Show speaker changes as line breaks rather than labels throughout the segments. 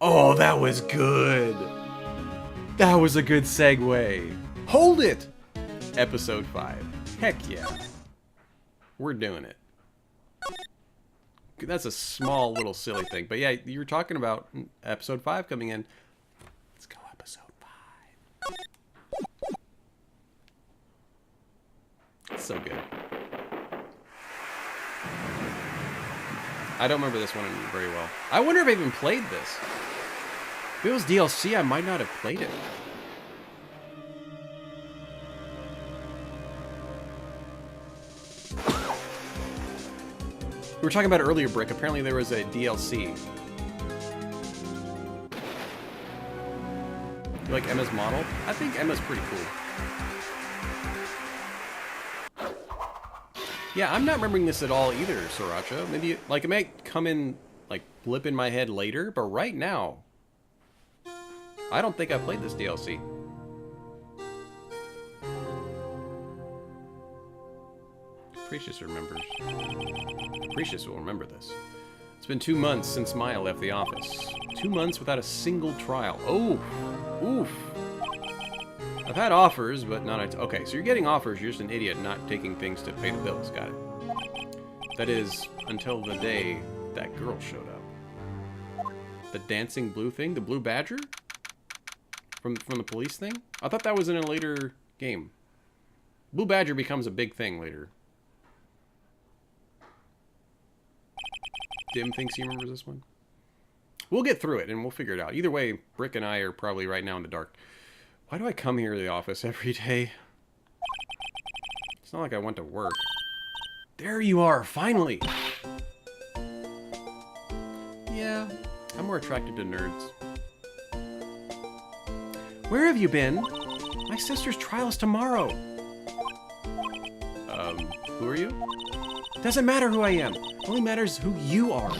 Oh, that was good. That was a good segue. Hold it! Episode 5. Heck yeah. We're doing it. That's a small little silly thing. But yeah, you were talking about episode 5 coming in. Let's go episode 5. It's so good. I don't remember this one very well. I wonder if I even played this. If it was DLC, I might not have played it. We were talking about it earlier, Brick. Apparently there was a DLC. You like Emma's model? I think Emma's pretty cool. Yeah, I'm not remembering this at all either, Sriracha. Maybe, like, it might come in, like, blip in my head later, but right now, I don't think I played this DLC. Capricious remembers. Capricious will remember this. It's been 2 months since Maya left the office. 2 months without a single trial. Oh, oof. I've had offers, but not a... Okay, so you're getting offers. You're just an idiot not taking things to pay the bills. Got it. That is, until the day that girl showed up. The dancing blue thing? The blue badger? From the police thing? I thought that was in a later game. Blue badger becomes a big thing later. Dim thinks he remembers this one. We'll get through it, and we'll figure it out. Either way, Brick and I are probably right now in the dark. Why do I come here to the office every day? It's not like I went to work. There you are, finally! Yeah, I'm more attracted to nerds. Where have you been? My sister's trial is tomorrow. Who are you? Doesn't matter who I am. Only matters who you are.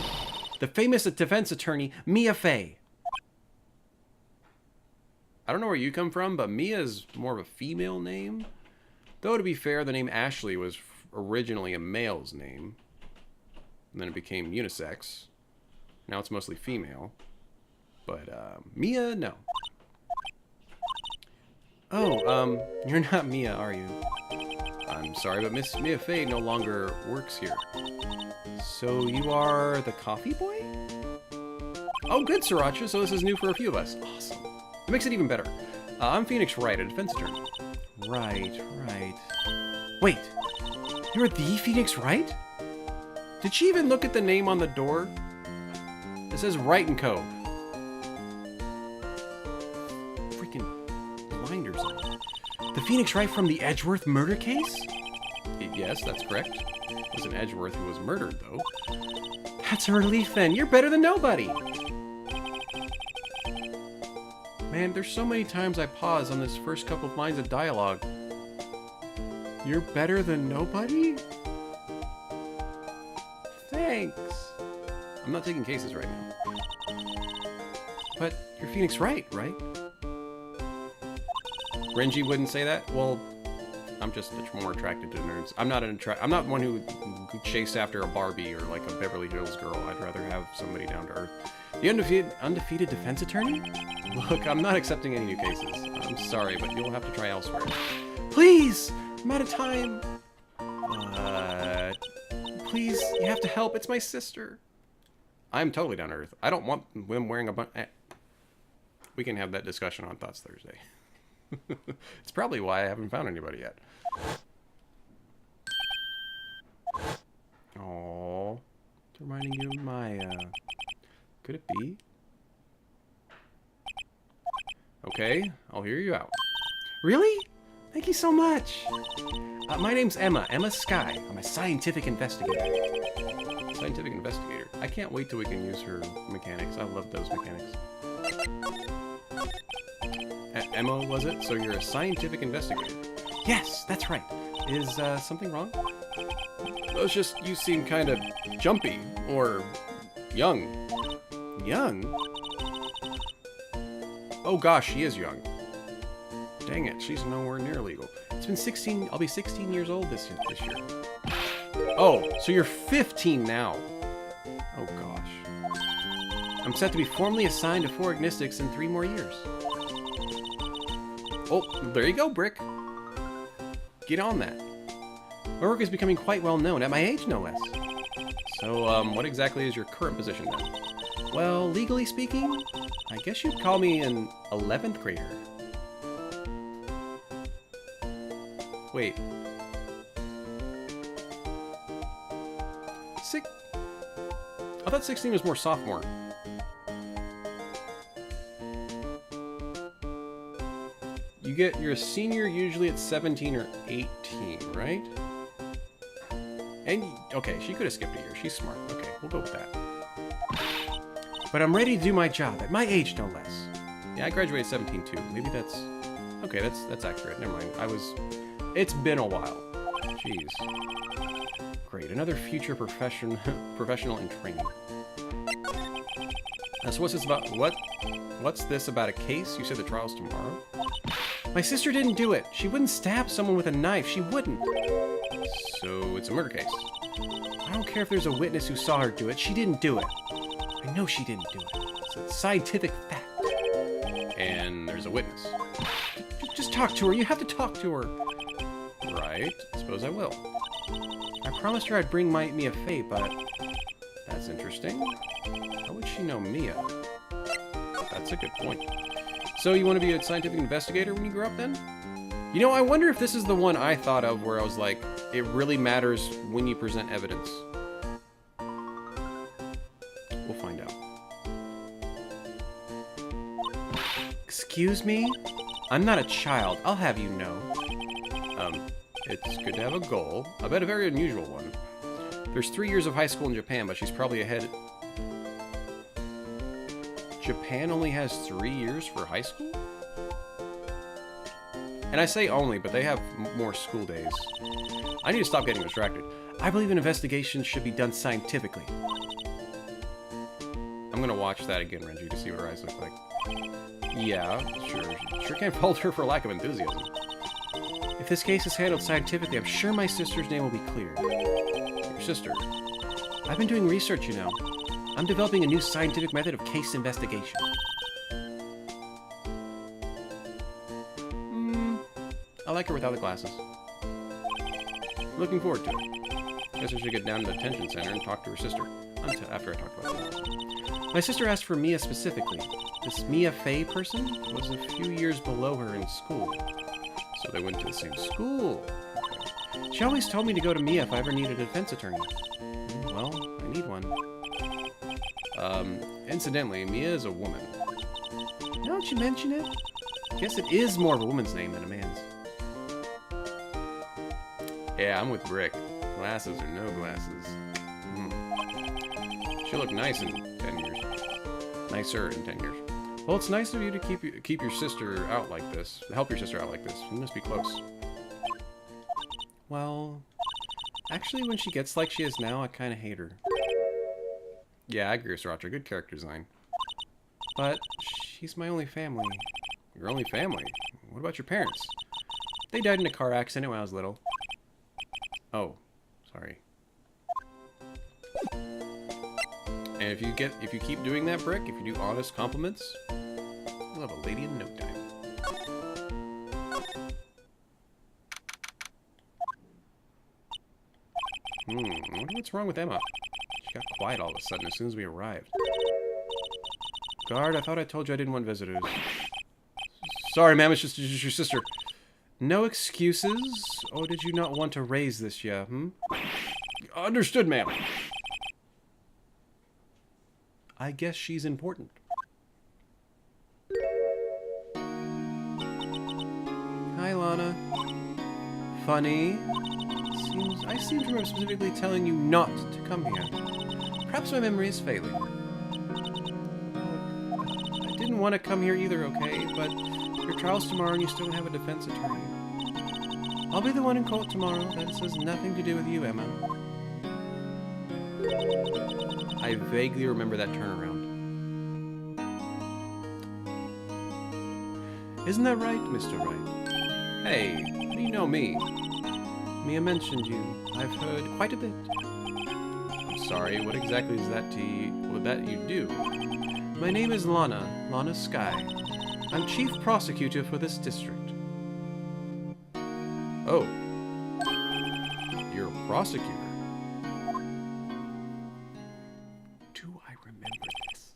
The famous defense attorney, Mia Fey. I don't know where you come from, but Mia is more of a female name. Though, to be fair, the name Ashley was originally a male's name. And then it became unisex. Now it's mostly female. But, Mia, no. Oh, you're not Mia, are you? I'm sorry, but Miss Mia Fey no longer works here. So you are the coffee boy? Oh, good, Sriracha. So this is new for a few of us. Awesome. It makes it even better. I'm Phoenix Wright, a defense attorney. Right. Wait, you're the Phoenix Wright? Did she even look at the name on the door? It says Wright & Co. Freaking blinders on. The Phoenix Wright from the Edgeworth murder case? Yes, that's correct. It was an Edgeworth who was murdered, though. That's a relief, then. You're better than nobody. Man, there's so many times I pause on this first couple of lines of dialogue. You're better than nobody? Thanks. I'm not taking cases right now. But you're Phoenix Wright, right? Renji wouldn't say that? Well, I'm just more attracted to nerds. I'm not one who chase after a Barbie or like a Beverly Hills girl. I'd rather have somebody down to earth. The undefeated defense attorney? Look, I'm not accepting any new cases. I'm sorry, but you'll have to try elsewhere. Please! I'm out of time. Please, you have to help. It's my sister. I'm totally down to earth. I don't want them wearing a bunch... We can have that discussion on Thoughts Thursday. It's probably why I haven't found anybody yet. Aww. It's reminding you of Maya. Could it be? Okay, I'll hear you out. Really? Thank you so much. My name's Emma. Emma Sky. I'm a scientific investigator. Scientific investigator. I can't wait till we can use her mechanics. I love those mechanics. Emma, was it? So you're a scientific investigator? Yes, that's right. Is something wrong? It's just you seem kind of jumpy or young. Young? Oh gosh, she is young. Dang it, she's nowhere near legal. It's been 16, I'll be 16 years old this year. Oh, so you're 15 now. Oh gosh. I'm set to be formally assigned to 4 Ignistics in 3 more years. Oh, there you go, Brick. Get on that. My work is becoming quite well known, at my age no less. So, what exactly is your current position then? Well, legally speaking, I guess you'd call me an 11th grader. Wait. I thought 16 was more sophomore. You're a senior usually at 17 or 18, right? And, okay, she could have skipped a year. She's smart. Okay, we'll go with that. But I'm ready to do my job, at my age no less. Yeah, I graduated 17 too. Maybe that's... Okay, that's accurate. Never mind. It's been a while. Jeez. Great, another future professional in training. So what's this about? What's this about a case? You said the trial's tomorrow? My sister didn't do it. She wouldn't stab someone with a knife. She wouldn't. So it's a murder case. I don't care if there's a witness who saw her do it. She didn't do it. I know she didn't do it. It's a scientific fact. And there's a witness. Just talk to her. You have to talk to her. Right. I suppose I will. I promised her I'd bring Mia Fey, but... That's interesting. How would she know Mia? That's a good point. So you want to be a scientific investigator when you grow up then? You know, I wonder if this is the one I thought of where I was like, it really matters when you present evidence. We'll find out. Excuse me? I'm not a child, I'll have you know. It's good to have a goal. I bet a very unusual one. There's 3 years of high school in Japan, but she's probably ahead. Japan only has 3 years for high school? And I say only, but they have more school days. I need to stop getting distracted. I believe an investigation should be done scientifically. I'm gonna watch that again, Renji, to see what her eyes look like. Yeah, sure can't fault her for lack of enthusiasm. If this case is handled scientifically, I'm sure my sister's name will be cleared. Your sister? I've been doing research, you know. I'm developing a new scientific method of case investigation. I like her without the glasses. Looking forward to it. Guess I should get down to the detention center and talk to her sister. After I talk about that. My sister asked for Mia specifically. This Mia Fey person was a few years below her in school. So they went to the same school. Okay. She always told me to go to Mia if I ever needed a defense attorney. Well, I need one. Incidentally, Mia is a woman. Now that you mention it, I guess it is more of a woman's name than a man's. Yeah, I'm with Brick. Glasses or no glasses. She'll look nice in 10 years. Nicer in 10 years. Well, it's nice of you to keep your sister out like this. Help your sister out like this. You must be close. Well, actually, when she gets like she is now, I kind of hate her. Yeah, I agree with Sriracha. Good character design. But she's my only family. Your only family? What about your parents? They died in a car accident when I was little. Oh, sorry. And if you keep doing that, Brick, if you do honest compliments, you'll have a lady in no time. I wonder what's wrong with Emma. She got quiet all of a sudden as soon as we arrived. Guard, I thought I told you I didn't want visitors. Sorry, ma'am, it's just your sister. No excuses? Oh, did you not want to raise this, yeah, Understood, ma'am. I guess she's important. Hi, Lana. Funny. I seem to remember specifically telling you not to come here. Perhaps my memory is failing. I didn't want to come here either, okay? But your trial's tomorrow and you still don't have a defense attorney. I'll be the one in court tomorrow. That has nothing to do with you, Emma. I vaguely remember that turnaround. Isn't that right, Mr. Wright? Hey, how do you know me? Mia mentioned you. I've heard quite a bit. I'm sorry, what exactly is that that you do? My name is Lana Sky. I'm chief prosecutor for this district. Oh. You're a prosecutor. Do I remember this?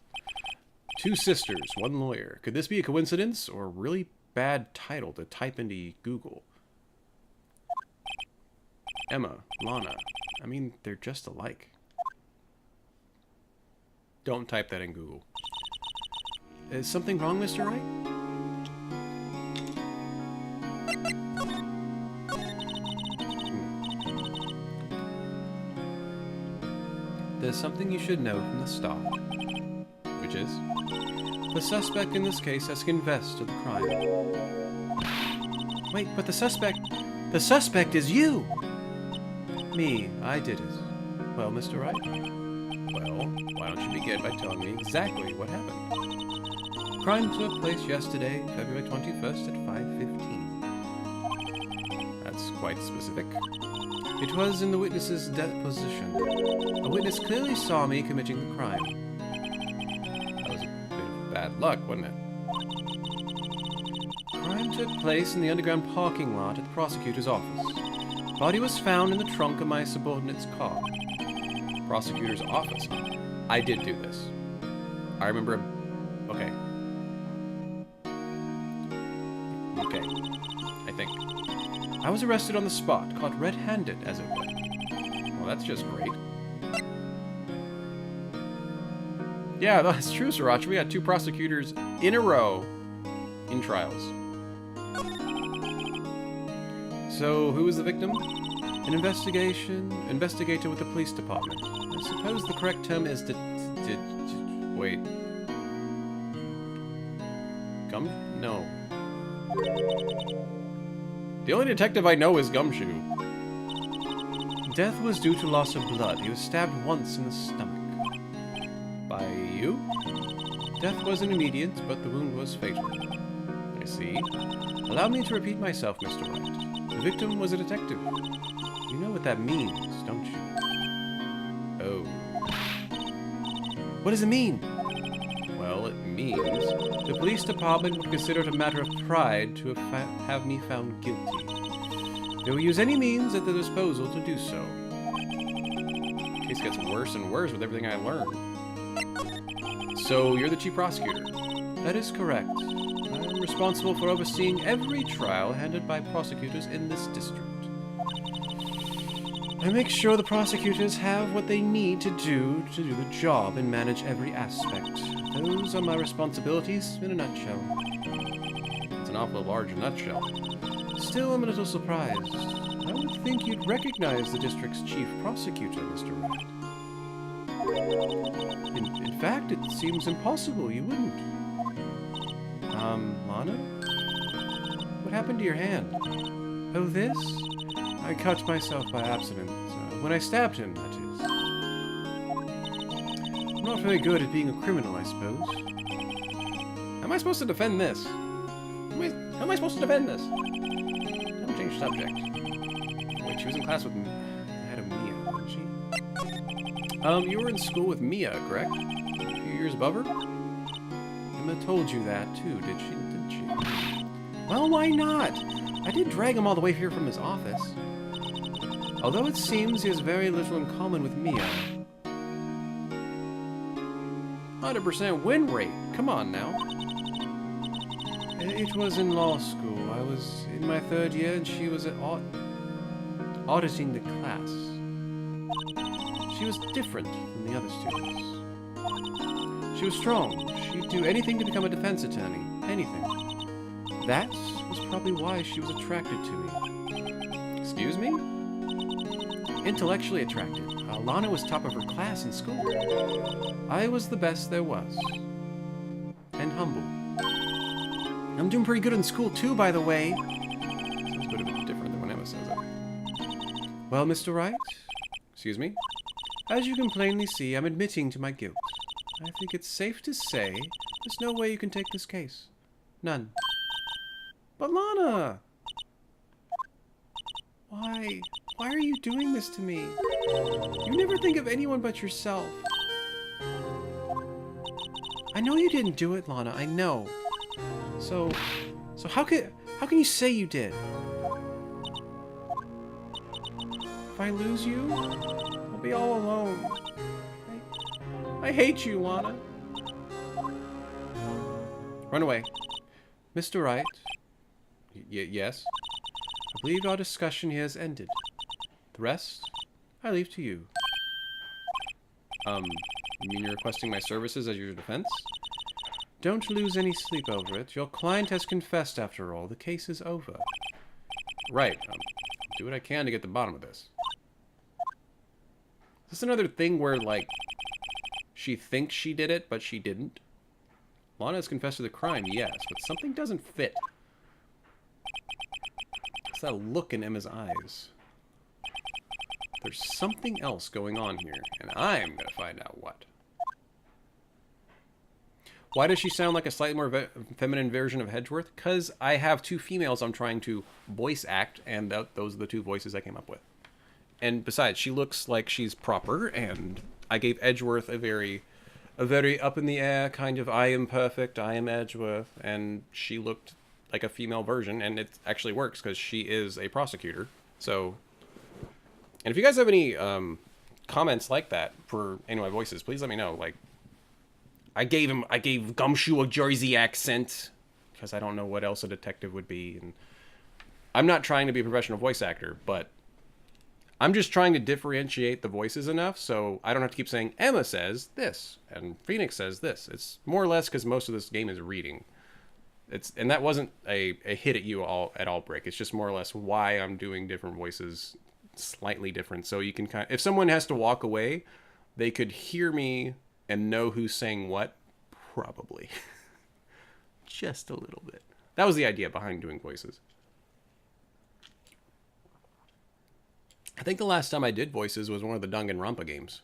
2 sisters, 1 lawyer. Could this be a coincidence or a really bad title to type into Google? Emma, Lana. I mean, they're just alike. Don't type that in Google. Is something wrong, Mr. Wright? There's something you should know from the start. Which is? The suspect in this case has confessed to the crime. Wait, but the suspect is you! Me, I did it. Well, Mr. Wright? Well, why don't you begin by telling me exactly what happened? Crime took place yesterday, February 21st at 5:15. That's quite specific. It was in the witness's deposition. A witness clearly saw me committing the crime. That was a bit of bad luck, wasn't it? Crime took place in the underground parking lot at the prosecutor's office. Body was found in the trunk of my subordinate's car. Prosecutor's office, huh? I did do this. I remember... Okay. Okay. I think. I was arrested on the spot, caught red-handed, as it were. Well, that's just great. Yeah, that's true, Sriracha. We had 2 prosecutors in a row in trials. So, who was the victim? An investigator with the police department. I suppose the correct term is wait. No. The only detective I know is Gumshoe. Death was due to loss of blood. He was stabbed once in the stomach. By you? Death wasn't immediate, but the wound was fatal. I see. Allow me to repeat myself, Mr. Wright. The victim was a detective. You know what that means, don't you? Oh. What does it mean? Well, it means the police department would consider it a matter of pride to have me found guilty. They will use any means at their disposal to do so. The case gets worse and worse with everything I learn. So, you're the chief prosecutor? That is correct. I'm responsible for overseeing every trial handled by prosecutors in this district. I make sure the prosecutors have what they need to do the job and manage every aspect. Those are my responsibilities in a nutshell. It's an awful large nutshell. Still, I'm a little surprised. I would think you'd recognize the district's chief prosecutor, Mr. Wright. In fact, it seems impossible you wouldn't. Lana? What happened to your hand? Oh, this? I cut myself by accident. When I stabbed him, that is. I'm not very good at being a criminal, I suppose. How am I supposed to defend this? How am I supposed to defend this? Don't change subject. Wait, she was in class with the head of Mia, wasn't she? You were in school with Mia, correct? A few years above her? Emma told you that, too, didn't she? Well, why not? I did drag him all the way here from his office. Although it seems he has very little in common with Mia. 100% win rate. Come on now. It was in law school. I was in my 3rd year and she was auditing the class. She was different from the other students. She was strong. She'd do anything to become a defense attorney. Anything. That was probably why she was attracted to me. Excuse me? Intellectually attractive. Lana was top of her class in school. I was the best there was. And humble. I'm doing pretty good in school too, by the way. Sounds a bit different than when Emma says it. Well, Mr. Wright? Excuse me? As you can plainly see, I'm admitting to my guilt. I think it's safe to say there's no way you can take this case. None. But Lana! Why are you doing this to me? You never think of anyone but yourself. I I know you didn't do it, Lana. I know. So how can you say you did? If I lose you, I'll be all alone. I hate you, Lana. Run away. Mr. Wright. Yes? I believe our discussion here has ended. The rest, I leave to you. You mean you're requesting my services as your defense? Don't lose any sleep over it. Your client has confessed after all. The case is over. Right. Do what I can to get to the bottom of this. Is this another thing where, like, she thinks she did it, but she didn't? Lana has confessed to the crime, yes, but something doesn't fit. It's that look in Emma's eyes. There's something else going on here, and I'm gonna find out what. Why does she sound like a slightly more feminine version of Hedgeworth? Because I have two females I'm trying to voice act, and those are the two voices I came up with. And besides, she looks like she's proper, and I gave Edgeworth a very up in the air kind of I am perfect, I am Edgeworth, and she looked like a female version, and it actually works because she is a prosecutor. So, and if you guys have any comments like that for any of my voices, please let me know. Like, I gave Gumshoe a Jersey accent because I don't know what else a detective would be, and I'm not trying to be a professional voice actor, but I'm just trying to differentiate the voices enough so I don't have to keep saying Emma says this and Phoenix says this. It's more or less because most of this game is reading. And that wasn't a hit at you at all, Brick. It's just more or less why I'm doing different voices slightly different. So you can kind of, if someone has to walk away, they could hear me and know who's saying what, probably. Just a little bit. That was the idea behind doing voices. I think the last time I did voices was one of the Danganronpa games.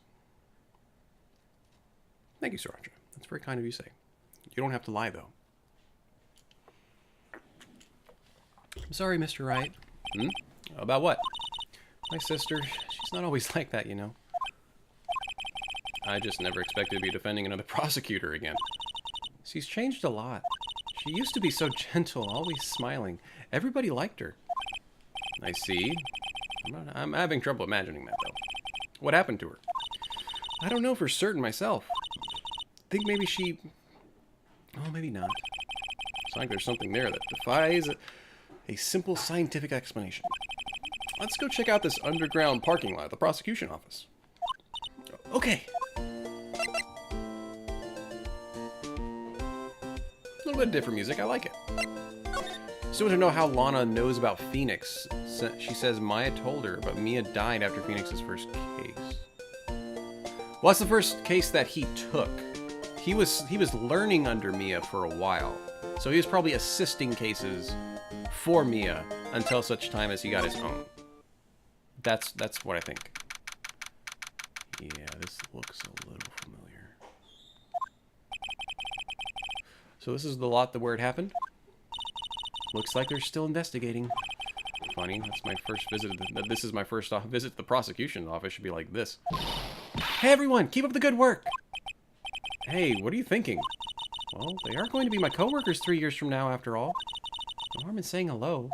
Thank you, Sriracha. That's very kind of you to say. You don't have to lie, though. I'm sorry, Mr. Wright. Hmm? About what? My sister, she's not always like that, you know. I just never expected to be defending another prosecutor again. She's changed a lot. She used to be so gentle, always smiling. Everybody liked her. I see. I'm having trouble imagining that, though. What happened to her? I don't know for certain myself. I think maybe she... Oh, maybe not. It's like there's something there that defies a simple scientific explanation. Let's go check out this underground parking lot at the prosecution office. Okay. A little bit of different music. I like it. Still want to know how Lana knows about Phoenix. She says Maya told her, but Mia died after Phoenix's first case. Well, that's the first case that he took. He was learning under Mia for a while, so he was probably assisting cases for Mia until such time as he got his own. That's what I think. Yeah, this looks a little familiar. So this is the lot where it happened. Looks like they're still investigating. Funny, that's my first visit. This is my first visit to the prosecution office. Should be like this. Hey everyone, keep up the good work. Hey, what are you thinking? Well, they are going to be my coworkers 3 years from now, after all. No harm in saying hello.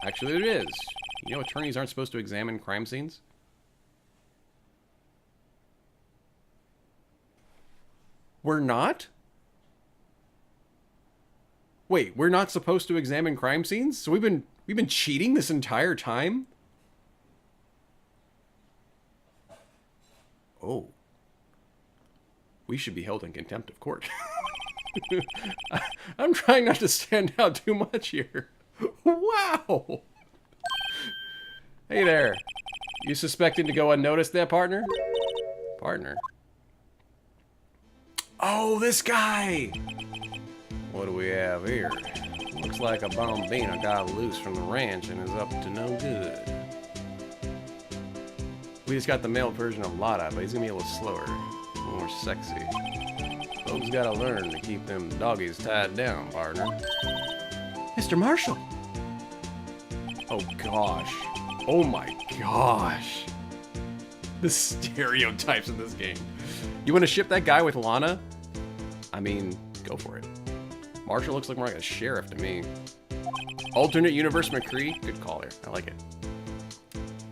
Actually, it is. You know, attorneys aren't supposed to examine crime scenes. We're not? Wait, we're not supposed to examine crime scenes? So we've been cheating this entire time? Oh. We should be held in contempt of court. I'm trying not to stand out too much here. Wow! Hey there. You suspected to go unnoticed there, partner? Partner? Oh, this guy! What do we have here? Looks like a Bombina got loose from the ranch and is up to no good. We just got the male version of Lotta, but he's gonna be a little slower, more sexy. Folks gotta learn to keep them doggies tied down, partner. Mr. Marshall! Oh gosh. Oh my gosh. The stereotypes in this game. You wanna ship that guy with Lana? I mean, go for it. Marshall looks like more like a sheriff to me. Alternate universe McCree? Good call there. I like it.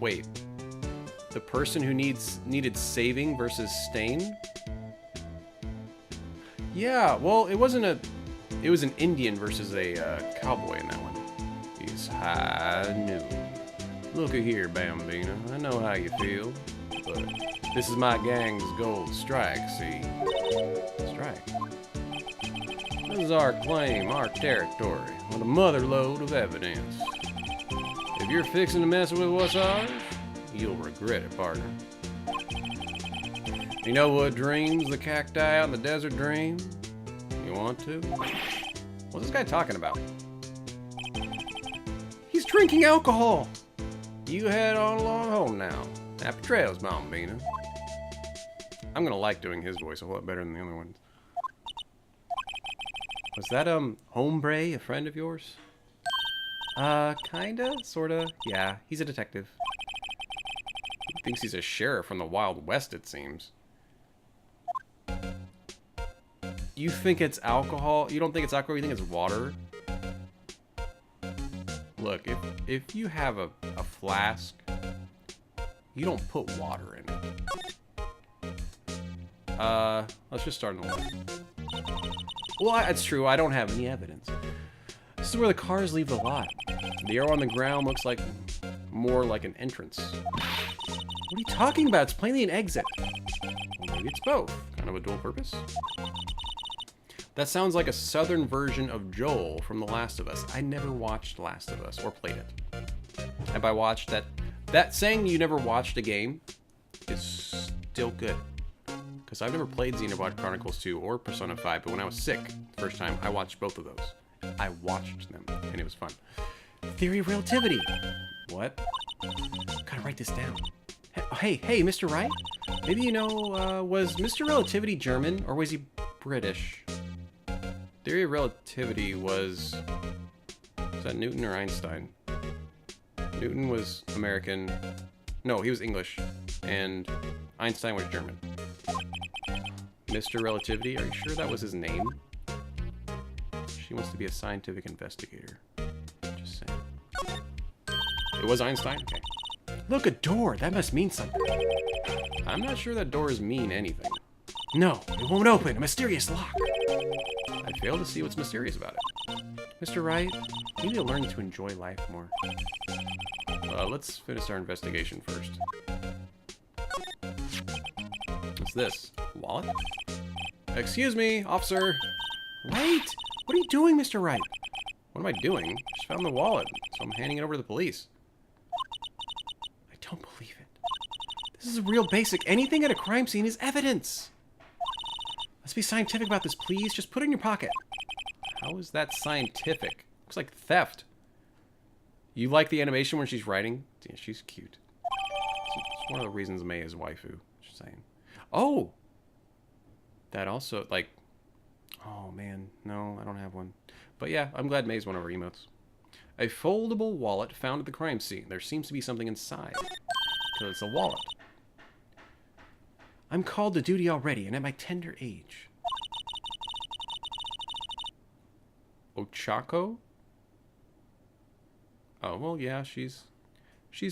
Wait. The person who needed saving versus Stain? Yeah, well, it wasn't a... It was an Indian versus a cowboy in that one. He's high noon. Looky here, Bambina. I know how you feel, but this is my gang's gold strike, see? Strike. This is our claim, our territory, with a mother lode of evidence. If you're fixing to mess with what's ours, you'll regret it, partner. You know what dreams the cacti out in the desert dream? You want to? What's this guy talking about? He's drinking alcohol! You head on along home now. Happy trails, Bambina. I'm gonna like doing his voice a lot better than the other ones. Was that, Hombre, a friend of yours? Kinda? Sorta? Yeah, he's a detective. He thinks he's a sheriff from the Wild West, it seems. You think it's alcohol? You don't think it's alcohol, you think it's water? Look, if you have a flask, you don't put water in it. Let's just start in the line. Well, that's true. I don't have any evidence. This is where the cars leave the lot. The arrow on the ground looks like more like an entrance. What are you talking about? It's plainly an exit. Well, maybe it's both. Kind of a dual purpose. That sounds like a southern version of Joel from The Last of Us. I never watched Last of Us or played it. And by watched, that saying you never watched a game is still good. Because I've never played Xenoblade Chronicles 2 or Persona 5, but when I was sick the first time, I watched both of those. I watched them, and it was fun. Theory of relativity. What? Gotta write this down. Hey, Mr. Wright? Maybe you know, was Mr. Relativity German, or was he British? Theory of relativity was that Newton or Einstein? Newton was American. No, he was English. And Einstein was German. Mr. Relativity, are you sure that was his name? She wants to be a scientific investigator. Just saying. It was Einstein? Okay. Look, a door. That must mean something. I'm not sure that doors mean anything. No, it won't open. A mysterious lock. I fail to see what's mysterious about it. Mr. Wright, you need to learn to enjoy life more. Let's finish our investigation first. What's this? Wallet? Excuse me, officer. Wait! What are you doing, Mr. Wright? What am I doing? Just found the wallet, so I'm handing it over to the police. I don't believe it. This is real basic. Anything at a crime scene is evidence. Let's be scientific about this, please. Just put it in your pocket. How is that scientific? Looks like theft. You like the animation when she's writing? Yeah, she's cute. It's one of the reasons May is waifu. Just saying. Oh! That also, like... Oh, man. No, I don't have one. But yeah, I'm glad May's one of our emotes. A foldable wallet found at the crime scene. There seems to be something inside. Because it's a wallet. I'm called to duty already, and at my tender age. Ochako? Oh, well, yeah, she's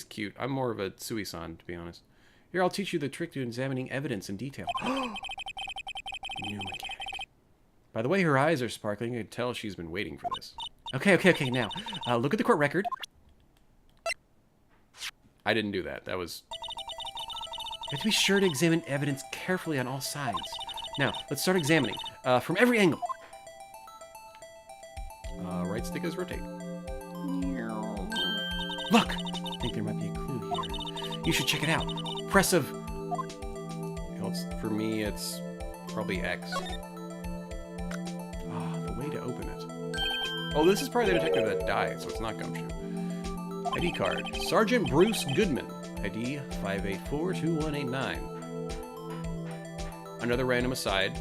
cute. I'm more of a Sui-san, to be honest. Here, I'll teach you the trick to examining evidence in detail. New mechanic. By the way her eyes are sparkling, I can tell she's been waiting for this. Okay, now, look at the court record. I didn't do that. That was... You have to be sure to examine evidence carefully on all sides. Now, let's start examining. From every angle. Right stick is rotate. Look! I think there might be a clue here. You should check it out. Press of... for me, it's probably X. The way to open it. Oh, this is probably the detective that died, so it's not Gumshoe. ID card. Sergeant Bruce Goodman. ID 584-2189. Another random aside.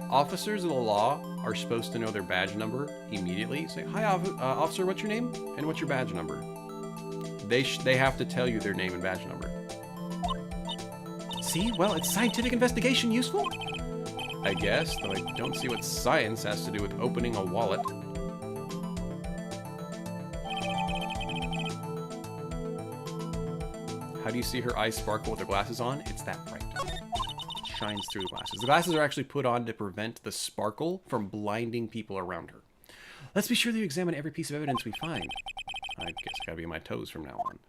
Officers of the law are supposed to know their badge number immediately. Say, hi, officer, what's your name? And what's your badge number? They have to tell you their name and badge number. See? Well, it's scientific investigation useful? I guess, though I don't see what science has to do with opening a wallet. How do you see her eyes sparkle with her glasses on? It's that bright. It shines through the glasses. The glasses are actually put on to prevent the sparkle from blinding people around her. Let's be sure that you examine every piece of evidence we find. I guess I gotta be on my toes from now on.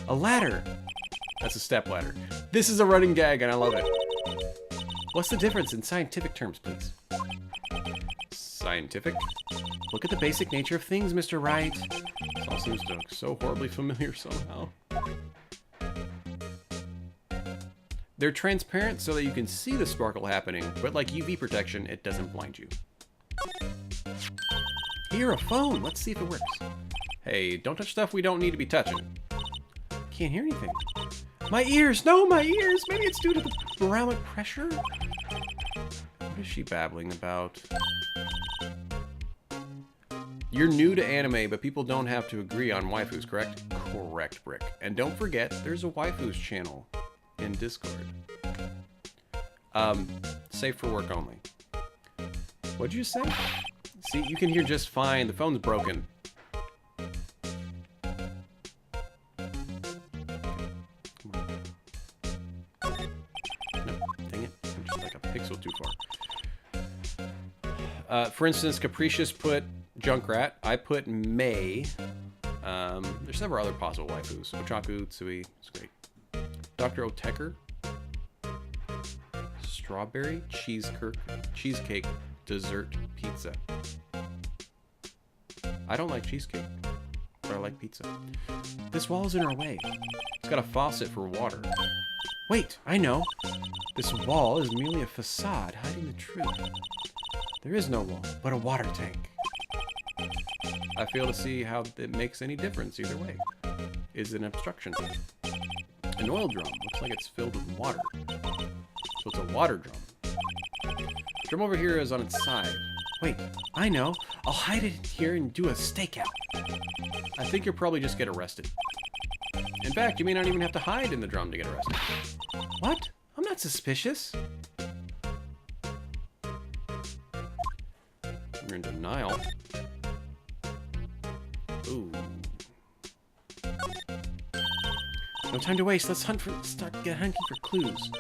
A ladder! That's a step ladder. This is a running gag and I love it. What's the difference in scientific terms, please? Scientific? Look at the basic nature of things, Mr. Wright. This all seems to so horribly familiar somehow. They're transparent so that you can see the sparkle happening, but like UV protection, it doesn't blind you. Here, a phone. Let's see if it works. Hey, don't touch stuff we don't need to be touching. Can't hear anything. My ears! No, my ears! Maybe it's due to the barometric pressure? What is she babbling about? You're new to anime, but people don't have to agree on waifus, correct? Correct, Brick. And don't forget, there's a waifus channel in Discord. Safe for work only. What'd you say? See, you can hear just fine. The phone's broken. Too far. For instance, Capricious put Junkrat. I put May. There's several other possible waifus. Ochaku, Tsui. It's great. Dr. Oteker. Strawberry. Cheesecake. Dessert. Pizza. I don't like cheesecake, but I like pizza. This wall is in our way. It's got a faucet for water. Wait, I know. This wall is merely a facade hiding the truth. There is no wall, but a water tank. I fail to see how it makes any difference either way. Is it an obstruction? An oil drum looks like it's filled with water. So it's a water drum. The drum over here is on its side. Wait, I know. I'll hide it here and do a stakeout. I think you'll probably just get arrested. In fact, you may not even have to hide in the drum to get arrested. What? I'm not suspicious. You're in denial. Ooh. No time to waste. Let's hunting for clues.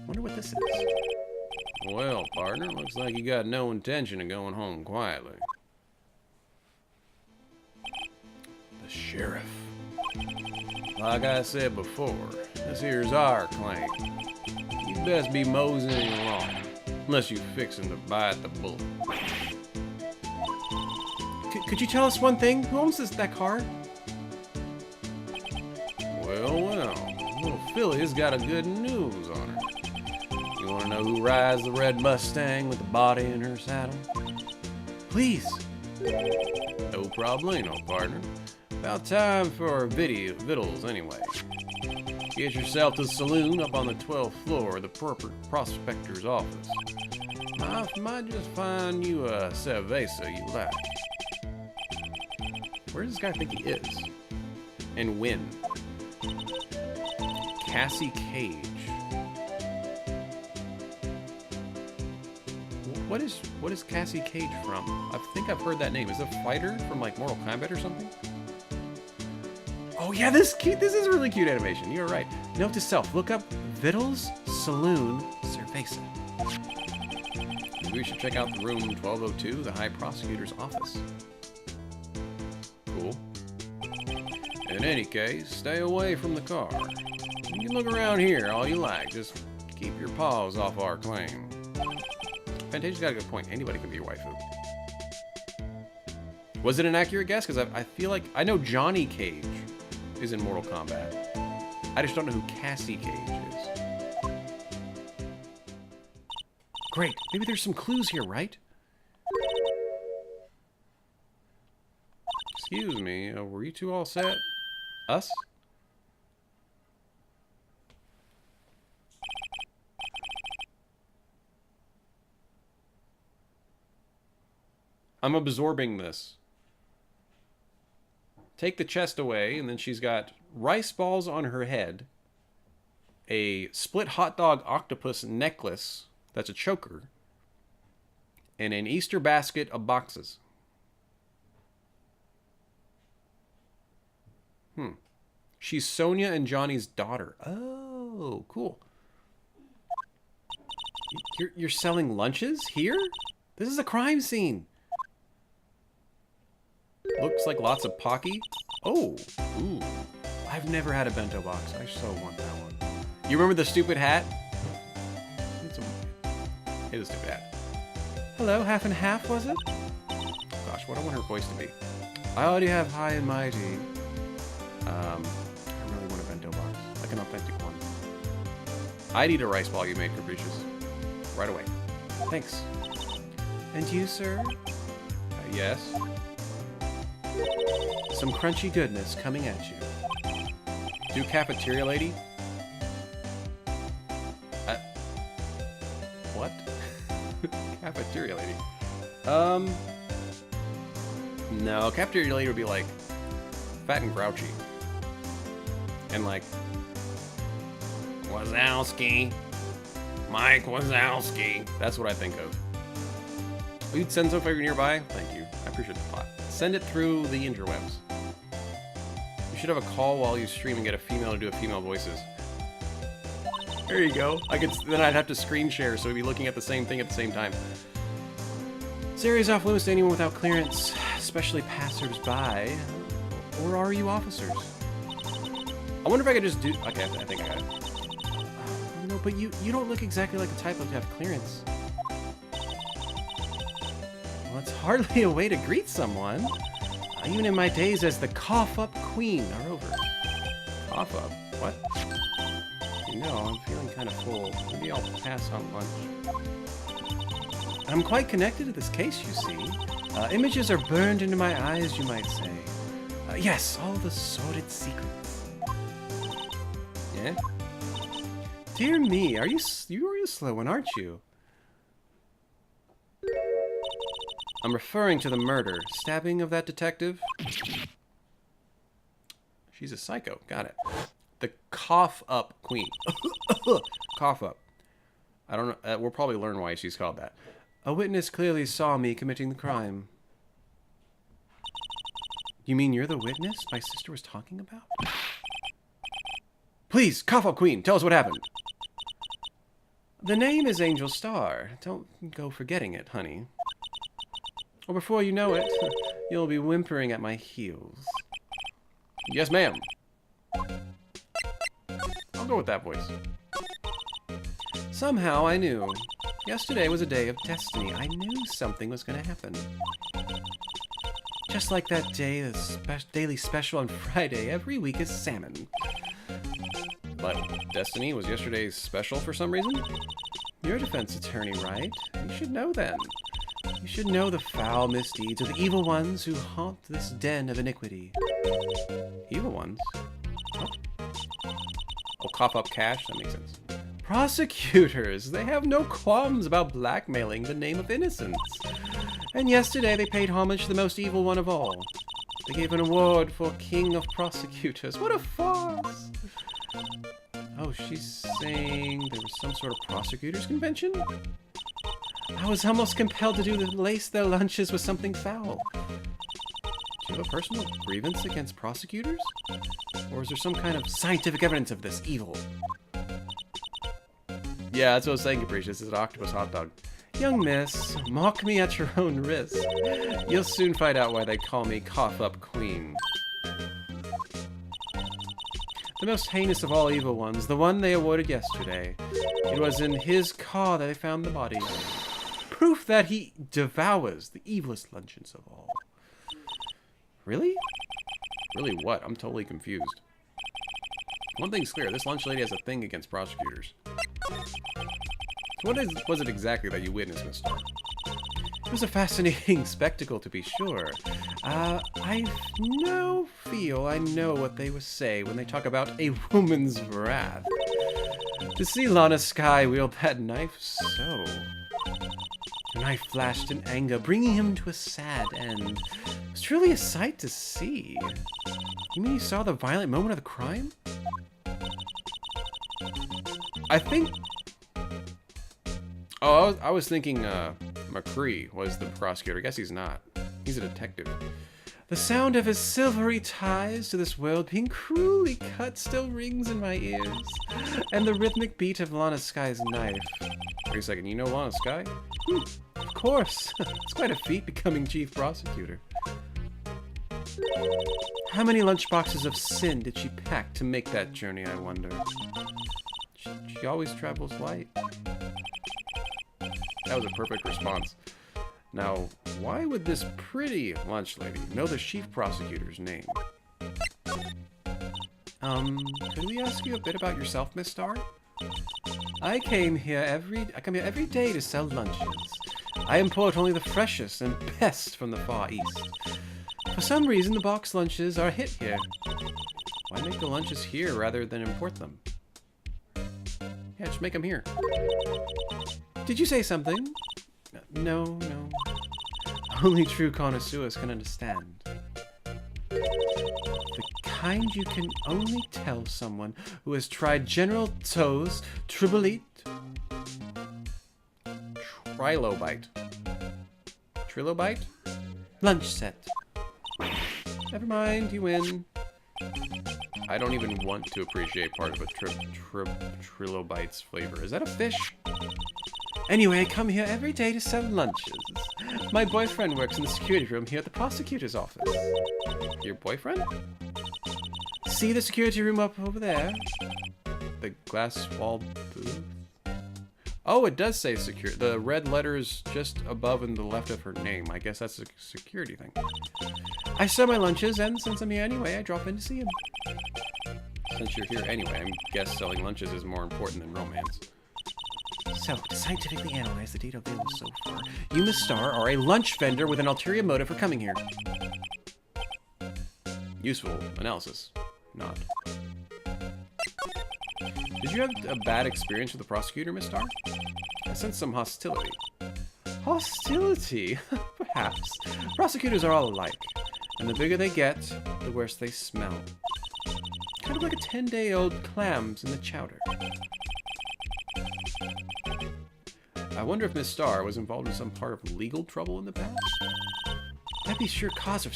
Wonder what this is. Well, partner, looks like you got no intention of going home quietly. The sheriff. Like I said before, this here's our claim. You best be moseying along, unless you're fixing to bite the bullet. Could you tell us one thing? Who owns that car? Well, little Philly's got a good news on her. You want to know who rides the red Mustang with the body in her saddle? Please. No problemo, partner. About time for vittles, anyway. Get yourself to the saloon up on the 12th floor of the prospector's office. I might just find you a cerveza you like. Where does this guy think he is? And when? Cassie Cage. What is Cassie Cage from? I think I've heard that name. Is it a fighter from like Mortal Kombat or something? Oh yeah, this is a really cute animation. You're right. Note to self, look up Vittles Saloon Cerveza. Maybe we should check out the room 1202, the High Prosecutor's office. Cool. In any case, stay away from the car. You can look around here all you like. Just keep your paws off our claim. Fantasia's got a good point. Anybody can be your waifu. Was it an accurate guess? Because I feel like I know Johnny Cage is in Mortal Kombat. I just don't know who Cassie Cage is. Great. Maybe there's some clues here, right? Excuse me. Were you two all set? Us? I'm absorbing this. Take the chest away, and then she's got rice balls on her head a split hot dog octopus necklace that's a choker, and an Easter basket of boxes. She's Sonia and Johnny's daughter. Oh, cool. You're selling lunches here? This is a crime scene. Looks like lots of Pocky. Oh, ooh. I've never had a bento box. I so want that one. You remember the stupid hat? It is a stupid hat. Hello, half and half, was it? Gosh, what do I want her voice to be? I already have high and mighty. I really want a bento box. Like an authentic one. I'd eat a rice ball you made, Capricious. Right away. Thanks. And you, sir? Yes. Some crunchy goodness coming at you. Do cafeteria lady? What? Cafeteria lady. No, cafeteria lady would be like fat and grouchy. And like Wazowski. Mike Wazowski. That's what I think of. Will you send something if you're nearby? Thank you. I appreciate the thought. Send it through the interwebs. You should have a call while you stream and get a female to do a female voices. There you go. Then I'd have to screen share, so we'd be looking at the same thing at the same time. This area's off limits to anyone without clearance, especially passers-by. Or are you officers? I wonder if I could just do... Okay, I think I got it. No, but you don't look exactly like the type of to have clearance. Well, it's hardly a way to greet someone. Even in my days as the cough-up queen are over. Cough-up? What? You know, I'm feeling kind of full. Maybe I'll pass on lunch. I'm quite connected to this case, you see. Images are burned into my eyes, you might say. Yes, all the sordid secrets. Yeah? Dear me, you're a slow one, aren't you? I'm referring to the murder. Stabbing of that detective? She's a psycho. Got it. The cough-up queen. Cough-up. I don't know. We'll probably learn why she's called that. A witness clearly saw me committing the crime. You mean you're the witness my sister was talking about? Please, cough-up queen, tell us what happened. The name is Angel Star. Don't go forgetting it, honey. Or before you know it, you'll be whimpering at my heels. Yes, ma'am. I'll go with that voice. Somehow I knew. Yesterday was a day of destiny. I knew something was going to happen. Just like that day, the daily special on Friday, every week is salmon. But destiny was yesterday's special for some reason? You're a defense attorney, right? You should know then. You should know the foul misdeeds of the evil ones who haunt this den of iniquity. Evil ones? Oh, cough up cash? That makes sense. Prosecutors! They have no qualms about blackmailing the name of innocence. And yesterday they paid homage to the most evil one of all. They gave an award for King of Prosecutors. What a farce! Oh, she's saying there was some sort of prosecutors convention? I was almost compelled to lace their lunches with something foul. Do you have a personal grievance against prosecutors? Or is there some kind of scientific evidence of this evil? Yeah, that's what I was saying, Capricious. This is an octopus hot dog. Young miss, mock me at your own risk. You'll soon find out why they call me Cough-Up Queen. The most heinous of all evil ones, the one they awarded yesterday. It was in his car that they found the body. Proof that he devours the evilest luncheons of all. Really? Really what? I'm totally confused. One thing's clear, this lunch lady has a thing against prosecutors. So what was it exactly that you witnessed, Miss Stark? It was a fascinating spectacle, to be sure. I now feel I know what they would say when they talk about a woman's wrath. To see Lana Skye wield that knife so... The knife flashed in anger, bringing him to a sad end. It was truly a sight to see. You mean you saw the violent moment of the crime? I think... Oh, I was thinking McCree was the prosecutor. I guess he's not. He's a detective. The sound of his silvery ties to this world being cruelly cut still rings in my ears. And the rhythmic beat of Lana Sky's knife. Wait a second, you know Lana Sky? Of course. It's quite a feat becoming chief prosecutor. How many lunchboxes of sin did she pack to make that journey, I wonder? She always travels light. That was a perfect response. Now, why would this pretty lunch lady know the chief prosecutor's name? Could we ask you a bit about yourself, Miss Starr? I come here every day to sell lunches. I import only the freshest and best from the Far East. For some reason, the box lunches are a hit here. Why make the lunches here rather than import them? Yeah, just make them here. Did you say something? No. Only true connoisseurs can understand. The kind you can only tell someone who has tried General Tso's Trilogy. Trilobite? Lunch set. Never mind, you win. I don't even want to appreciate part of a Trilobite's flavor. Is that a fish? Anyway, I come here every day to sell lunches. My boyfriend works in the security room here at the prosecutor's office. Your boyfriend? See the security room up over there? The glass wall booth? Oh, it does say secure. The red letters just above and the left of her name. I guess that's a security thing. I sell my lunches, and since I'm here anyway, I drop in to see him. Since you're here anyway, I guess selling lunches is more important than romance. So, to scientifically analyze the data available so far, you, Miss Starr, are a lunch vendor with an ulterior motive for coming here. Useful analysis. Not. Did you have a bad experience with the prosecutor, Miss Starr? I sense some hostility. Hostility? Perhaps. Prosecutors are all alike. And the bigger they get, the worse they smell. Kind of like a 10-day-old clams in the chowder. I wonder if Miss Starr was involved in some part of legal trouble in the past? That'd be sure cause of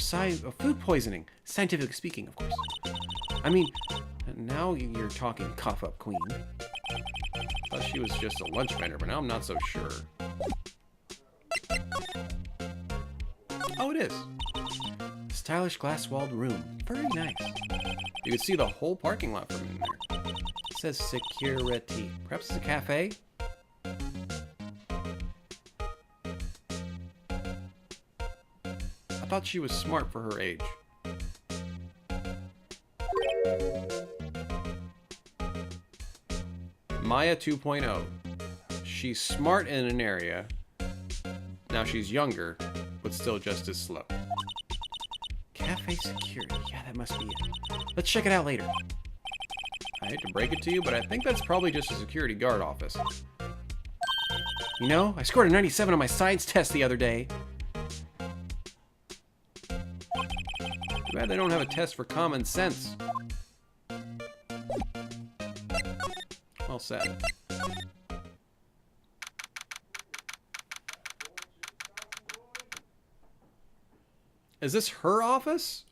food poisoning. Scientifically speaking, of course. I mean, now you're talking cough-up queen. Thought she was just a lunch vendor, but now I'm not so sure. Oh, it is. Stylish glass-walled room. Very nice. You can see the whole parking lot from in there. It says security. Perhaps it's a cafe? I thought she was smart for her age. Maya 2.0. She's smart in an area. Now she's younger, but still just as slow. Cafe security. Yeah, that must be it. Let's check it out later. I hate to break it to you, but I think that's probably just a security guard office. You know, I scored a 97 on my science test the other day. Too bad they don't have a test for common sense. Well said. Is this her office?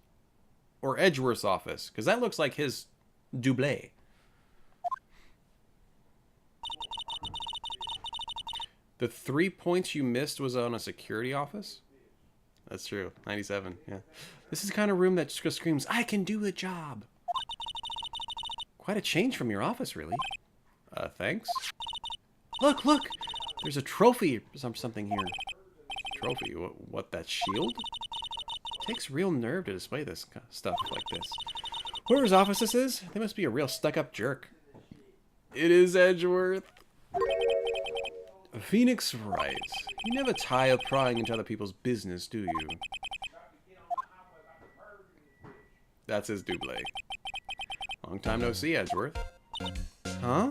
Or Edgeworth's office? Because that looks like his double. The 3 points you missed was on a security office? That's true. 97, yeah. This is the kind of room that just screams, I can do the job. Quite a change from your office, really. Thanks. Look! There's a trophy or something here. Trophy? What, that shield? Takes real nerve to display this stuff like this. Whoever's office this is, they must be a real stuck-up jerk. It is Edgeworth. Phoenix Wright. You never tire of prying into other people's business, do you? That's his double. Long time no see, Edgeworth. Huh?